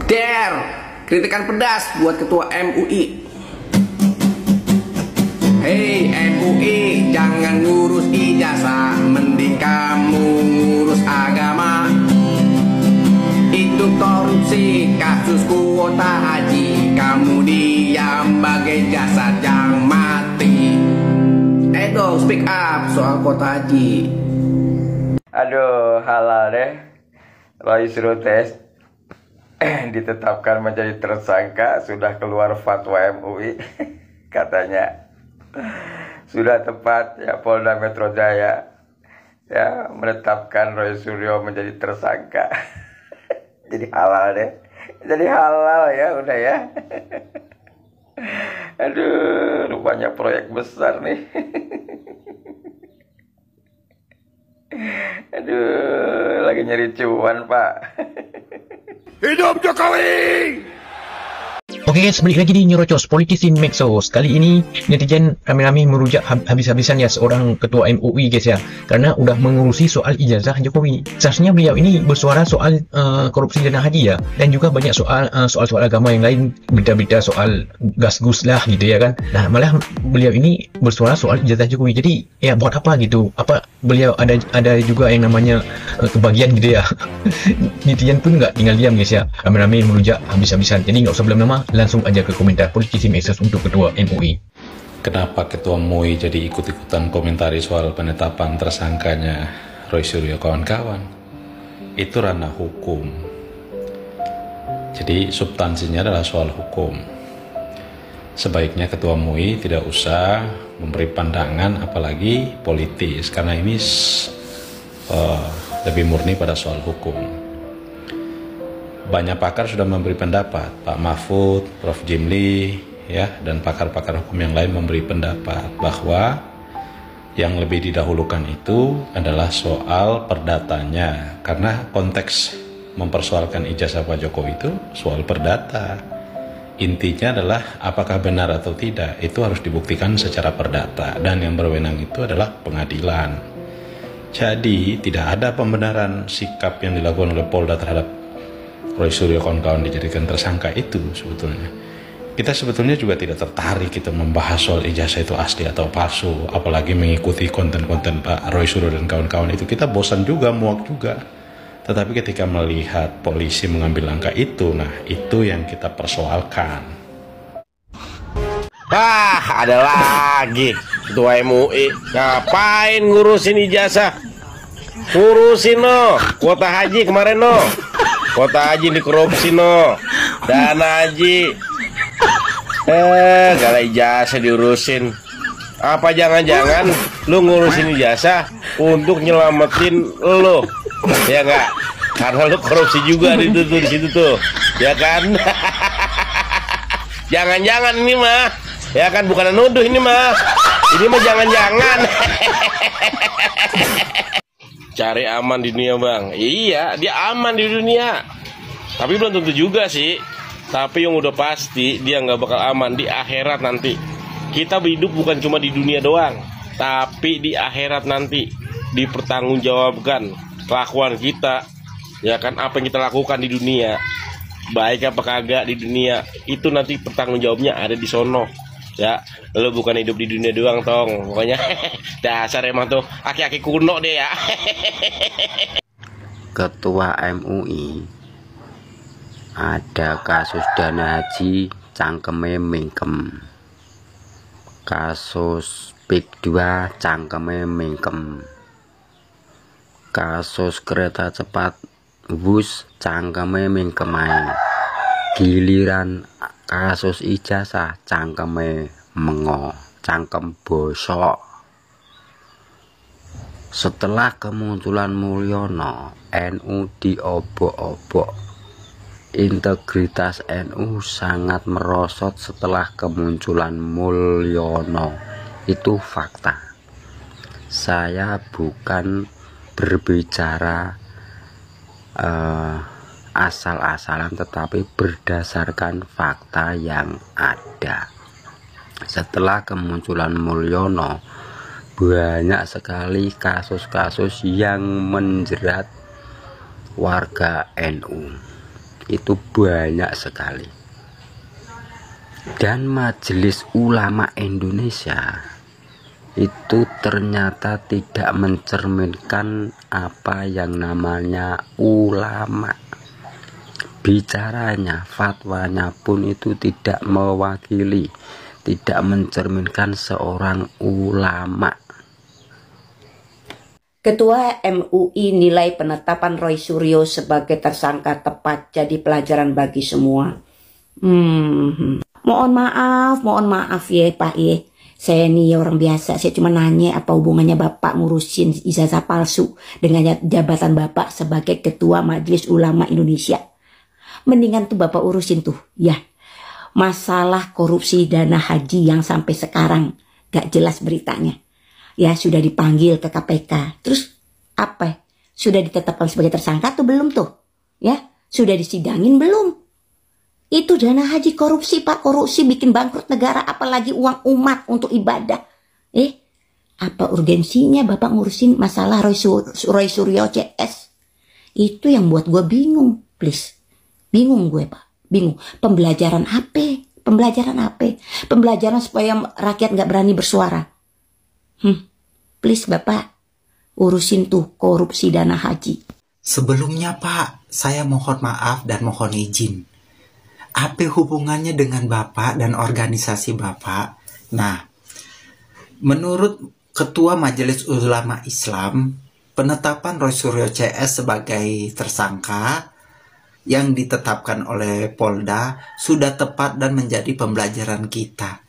Der, kritikan pedas buat ketua MUI. Hei MUI, jangan ngurus ijazah, mending kamu ngurus agama. Itu korupsi, kasus kuota haji, kamu diam bagai jasad yang mati. Dong, speak up soal kuota haji. Aduh, halal deh. Roy Suryo tes ditetapkan menjadi tersangka, sudah keluar fatwa MUI. Katanya sudah tepat ya Polda Metro Jaya ya menetapkan Roy Suryo menjadi tersangka. Jadi halal deh. Jadi halal ya udah ya. Aduh, rupanya proyek besar nih. Aduh, lagi nyari cuan, Pak. Hidup Jokowi! Oke guys, balik lagi di Nyerocos Politisin Medsos. Kali ini netizen rame-rame merujak habis-habisan ya seorang ketua MUI guys ya, karena udah mengurusi soal ijazah Jokowi. Seharusnya beliau ini bersuara soal korupsi dana haji ya, dan juga banyak soal agama yang lain, berita-berita soal gas-gus lah gitu ya kan. Nah malah beliau ini bersuara soal ijazah Jokowi. Jadi ya buat apa gitu? Apa beliau ada juga yang namanya kebagian gitu ya? Netizen pun nggak tinggal diam guys ya, rame-rame merujak habis-habisan. Jadi nggak usah berlama-lama, langsung aja ke komentar Politisi Medsos untuk ketua MUI. Kenapa ketua MUI jadi ikut-ikutan komentari soal penetapan tersangkanya Roy Suryo kawan-kawan? Itu ranah hukum. Jadi substansinya adalah soal hukum. Sebaiknya ketua MUI tidak usah memberi pandangan apalagi politis, karena ini lebih murni pada soal hukum. Banyak pakar sudah memberi pendapat, Pak Mahfud, Prof. Jimli, ya, dan pakar-pakar hukum yang lain memberi pendapat bahwa yang lebih didahulukan itu adalah soal perdatanya, karena konteks mempersoalkan ijazah Pak Jokowi itu soal perdata. Intinya adalah apakah benar atau tidak, itu harus dibuktikan secara perdata, dan yang berwenang itu adalah pengadilan. Jadi tidak ada pembenaran sikap yang dilakukan oleh Polda terhadap Roy Suryo kawan-kawan dijadikan tersangka itu. Sebetulnya kita juga tidak tertarik kita membahas soal ijazah itu asli atau palsu, apalagi mengikuti konten-konten Pak Roy Suryo dan kawan-kawan itu. Kita bosan juga, muak juga. Tetapi ketika melihat polisi mengambil langkah itu, nah itu yang kita persoalkan. Ada lagi ketua MUI ngapain ngurusin ijazah? Ngurusin kuota haji kemarin kuota haji dikorupsi dana haji. Gak ijazah diurusin. Apa jangan-jangan lu ngurusin ijazah untuk nyelamatin lu? Ya enggak? Karena lu korupsi juga di situ tuh. Ya kan? Jangan-jangan ini mah. Ya kan, bukan nuduh ini mah. Ini mah jangan-jangan. Cari aman di dunia bang. Iya, dia aman di dunia. Tapi belum tentu juga sih. Tapi yang udah pasti dia nggak bakal aman di akhirat nanti. Kita hidup bukan cuma di dunia doang, tapi di akhirat nanti dipertanggungjawabkan kelakuan kita. Ya kan, apa yang kita lakukan di dunia, baik apa kagak di dunia, itu nanti pertanggungjawabnya ada di sono. Ya, lo bukan hidup di dunia doang tong. Pokoknya dasar emang tuh aki-aki kuno deh ya. Ketua MUI ada kasus dana haji cangkeme mingkem, kasus PIK 2 cangkeme mingkem, kasus kereta cepat bus cangkeme mingkem ae. Giliran kasus ijazah cangkeme mengo, cangkem bosok. Setelah kemunculan Mulyono, NU diobok-obok. Integritas NU sangat merosot setelah kemunculan Mulyono. Itu fakta. Saya bukan berbicara asal-asalan, tetapi berdasarkan fakta yang ada. Setelah kemunculan Mulyono, banyak sekali kasus-kasus yang menjerat warga NU. itu banyak sekali. Dan Majelis Ulama Indonesia itu ternyata tidak mencerminkan apa yang namanya ulama. Bicaranya, fatwanya pun itu tidak mewakili, tidak mencerminkan seorang ulama. Ketua MUI nilai penetapan Roy Suryo sebagai tersangka tepat jadi pelajaran bagi semua. Mohon maaf ya Pak ya. Saya nih orang biasa, saya cuma nanya apa hubungannya Bapak ngurusin ijazah palsu dengan jabatan Bapak sebagai Ketua Majelis Ulama Indonesia. Mendingan tuh Bapak urusin tuh ya. Masalah korupsi dana haji yang sampai sekarang gak jelas beritanya. Ya sudah dipanggil ke KPK. Terus apa? Sudah ditetapkan sebagai tersangka tuh belum tuh? Ya, sudah disidangin belum? Itu dana haji korupsi Pak, korupsi bikin bangkrut negara, apalagi uang umat untuk ibadah. Apa urgensinya Bapak ngurusin masalah Roy Suryo CS? Itu yang buat gue bingung, please. Bingung gue Pak, bingung. Pembelajaran apa? Pembelajaran supaya rakyat gak berani bersuara. Please Bapak, urusin tuh korupsi dana haji. Sebelumnya Pak, saya mohon maaf dan mohon izin. Apa hubungannya dengan Bapak dan organisasi Bapak? Nah, menurut Ketua Majelis Ulama Islam, penetapan Roy Suryo CS sebagai tersangka yang ditetapkan oleh Polda sudah tepat dan menjadi pembelajaran kita.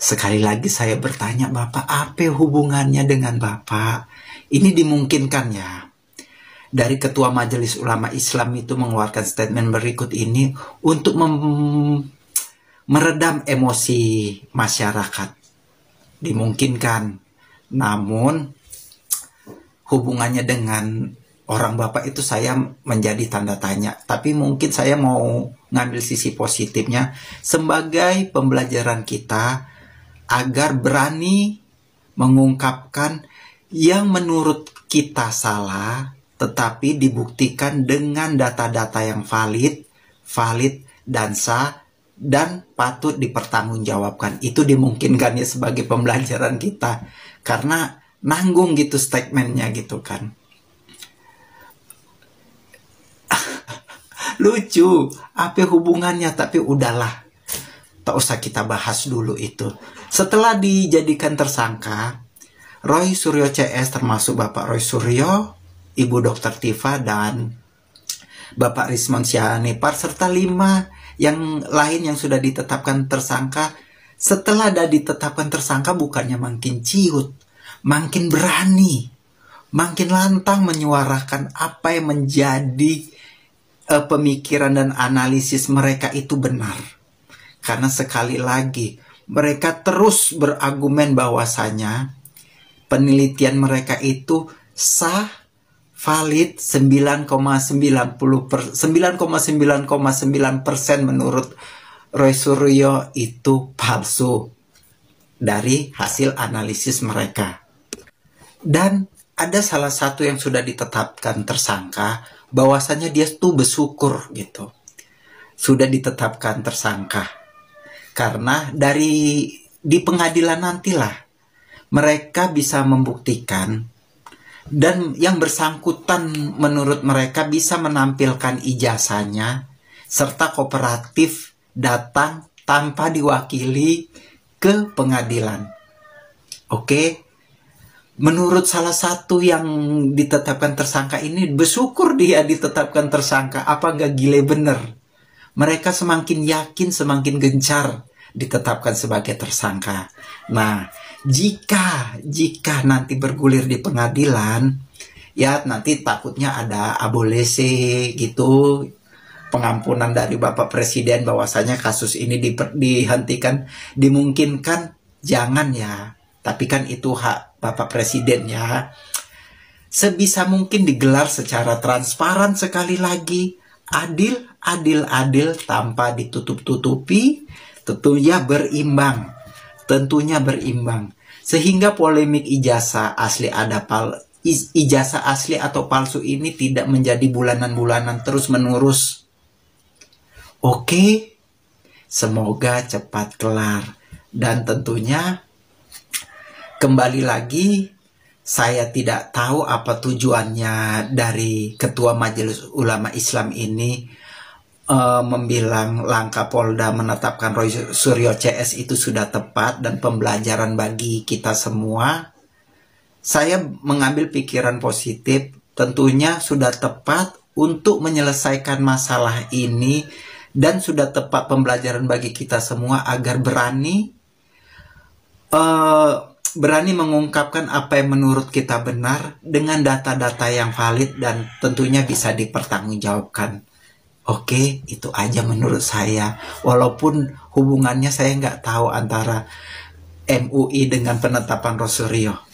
Sekali lagi saya bertanya Bapak, apa hubungannya dengan Bapak? Ini dimungkinkan ya. Dari Ketua Majelis Ulama Islam itu mengeluarkan statement berikut ini untuk meredam emosi masyarakat. Dimungkinkan. Namun hubungannya dengan orang Bapak itu saya menjadi tanda tanya. Tapi mungkin saya mau ngambil sisi positifnya sebagai pembelajaran kita agar berani mengungkapkan yang menurut kita salah, tetapi dibuktikan dengan data-data yang valid dan sah, dan patut dipertanggungjawabkan. Itu dimungkinkan ya sebagai pembelajaran kita. Karena nanggung gitu statementnya gitu kan. Lucu, apa hubungannya, tapi udahlah. Tak usah kita bahas dulu itu. Setelah dijadikan tersangka, Roy Suryo CS termasuk Bapak Roy Suryo, Ibu Dr. Tifa, dan Bapak Rismon Syahanipar, serta 5 yang lain yang sudah ditetapkan tersangka. Setelah ada ditetapkan tersangka, bukannya makin ciut, makin berani, makin lantang menyuarakan apa yang menjadi pemikiran dan analisis mereka itu benar. Karena sekali lagi, mereka terus berargumen bahwasanya penelitian mereka itu sah, valid 9,99% menurut Roy Suryo itu palsu dari hasil analisis mereka. Dan ada salah satu yang sudah ditetapkan tersangka bahwasanya dia tuh bersyukur gitu. Sudah ditetapkan tersangka. Karena di pengadilan nantilah mereka bisa membuktikan dan yang bersangkutan menurut mereka bisa menampilkan ijazahnya serta kooperatif datang tanpa diwakili ke pengadilan. Oke. Menurut salah satu yang ditetapkan tersangka ini, bersyukur dia ditetapkan tersangka. Apa gak gile bener? Mereka semakin yakin, semakin gencar ditetapkan sebagai tersangka. Nah, jika nanti bergulir di pengadilan, ya nanti takutnya ada abolisi gitu, pengampunan dari Bapak Presiden bahwasanya kasus ini dihentikan, dimungkinkan jangan ya. Tapi kan itu hak Bapak Presiden ya. Sebisa mungkin digelar secara transparan sekali lagi, adil tanpa ditutup-tutupi, tentunya berimbang. Sehingga polemik ijazah asli ijazah asli atau palsu ini tidak menjadi bulanan-bulanan terus-menerus. Oke, semoga cepat kelar. Dan tentunya kembali lagi, saya tidak tahu apa tujuannya dari Ketua Majelis Ulama Islam ini membilang langkah Polda menetapkan Roy Suryo CS itu sudah tepat dan pembelajaran bagi kita semua. Saya mengambil pikiran positif, tentunya sudah tepat untuk menyelesaikan masalah ini dan sudah tepat pembelajaran bagi kita semua agar berani mengungkapkan apa yang menurut kita benar dengan data-data yang valid dan tentunya bisa dipertanggungjawabkan. Oke, itu aja menurut saya. Walaupun hubungannya saya nggak tahu antara MUI dengan penetapan Roy Suryo.